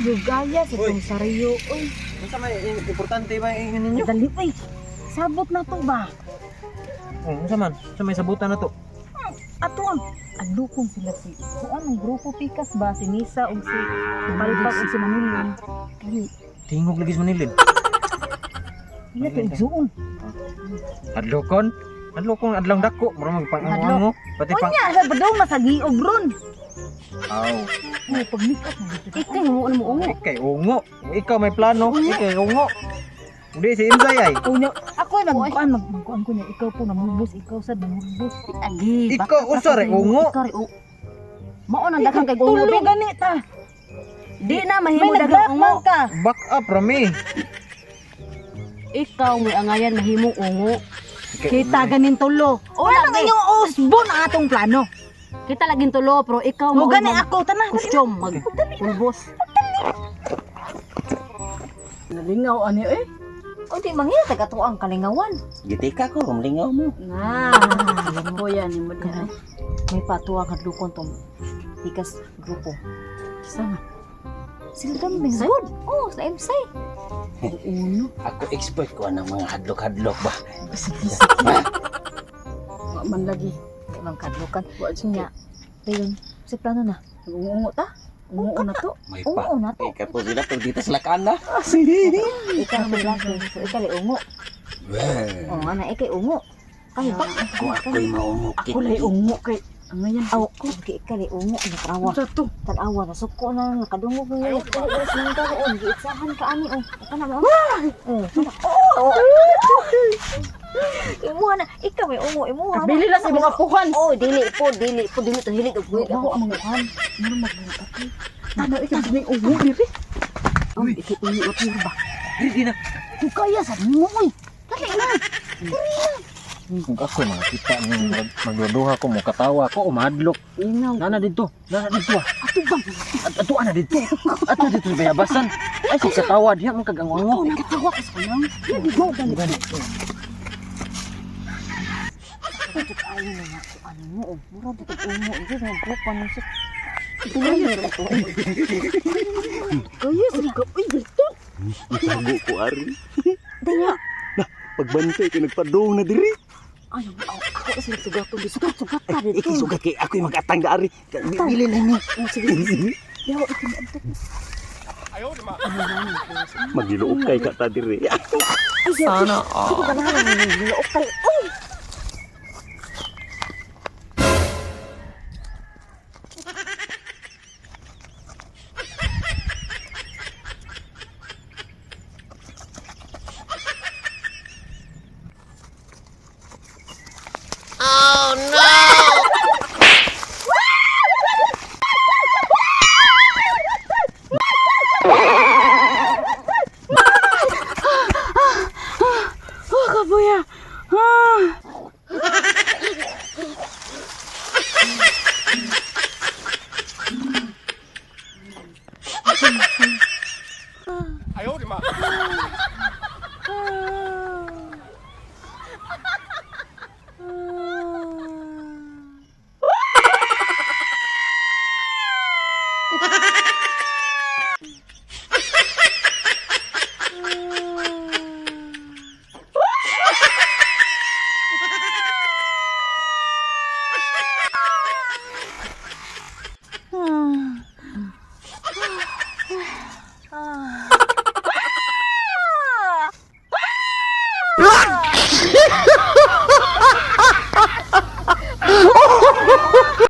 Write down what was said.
gugaya sa itong sariyo. Uy, Basta may importante ba yung ninyo? dali uy. Sabot na to ba? Sa man? Sa may sabutan na to? Ato ang adlukon sila si kuan ang grupo pikas ba si Nisa ug si Balpag ug si Manilin. Kali, Tingog lagi sa Manilin. ila to igsuon. Adlokon? Adlokon adlang dako. Mura magpang-ango. Pati pang... Unya sa badong masagiog ron. Aw. Ay pag make up na dito. Ikay mo ano mo ungo. Ikay ungo. Ikaw may plano. Ikay ungo. Hindi si Inzay ay. Unya, ako ay magkuan ko niya. Ikaw po namubos, ikaw sad namubos. Agi, Ikaw usa re ungo. Ikaw re ungo. Mao nang daghang kay ungo. Tulo gani ta. Di na mahimo daghang ungo ka. Back up rami. Ikaw may angayan mahimong ungo. Ikay- Kita ganin tulo. Wala na inyong usbon ang atong plano. Kita laging tulo pero ikaw mo gani ako tanan. Kustyom magpulbos. Nalingaw ani eh. O di mangyay taga to ang kalingawan. Gitika ko, malingaw mo. Na, ko yan ni mo diyan. May patuwa kadlukon tong pikas grupo. Sama. Sila dami may good. Oh, sa MC. Uno. Ako expert ko ng mga hadlok-hadlok ba. Sige. Wa man lagi kanang kadlukan. Wa siya. Dayon, si plano na. Ungo ta? Ungo na to. May Oo, pa. na to. Ikaw po sila pero dito sa lakana. Ikaw may laki. So, ikaw ay ungo. Well, O, ana, ikaw ungo. Kaya ba? ako'y maumukit. Ako lay ungo kay ang ngayon ko kay ikaw lay ungo nakawa. Tanawa na suko na nakadungog na yun. Kaya sa mga taon, giitsahan ka ani o. Kana mo? Oh. Imuha na, ikaw may ungo, imuha na. Bili na sa mga puhan. Oh, dili po to hilig og buhig ako. Ang mga puhan. Ano magbuhat ako? Tanda ikaw sa may uwo diri. Oh, ikit-uli o ba? Hindi na. Kung kaya sa mo oy. Dali na. Kung ako makita ng magduduha ko mo katawa ko umadlok. Inaw. Nana dito. Nana dito. Ato bang? Ato ana dito. Ato dito sa bayabasan. Ay sa katawa diha man kagangango. Nakatawa ka sa kanang. Hindi mo dali. Ito kayo na ako ano mo. Mura dito ungo. Hindi na grupo na siya. Kaya sa ka. Uy, dito. Itago ko, Ari. Daya. Pagbantay ko, nagpadong na diri. Ay, ako kasi nagsugat to. Sugat ka dito. Ikisugat kay ako'y mag-atang ka, Ari. Bili lang ni. Sige. Yaw, ito na ito. Magiluok kay ka ta diri. Sana. Sige ka na lang. Nilaok ka. Uy! Kabuya. Ah!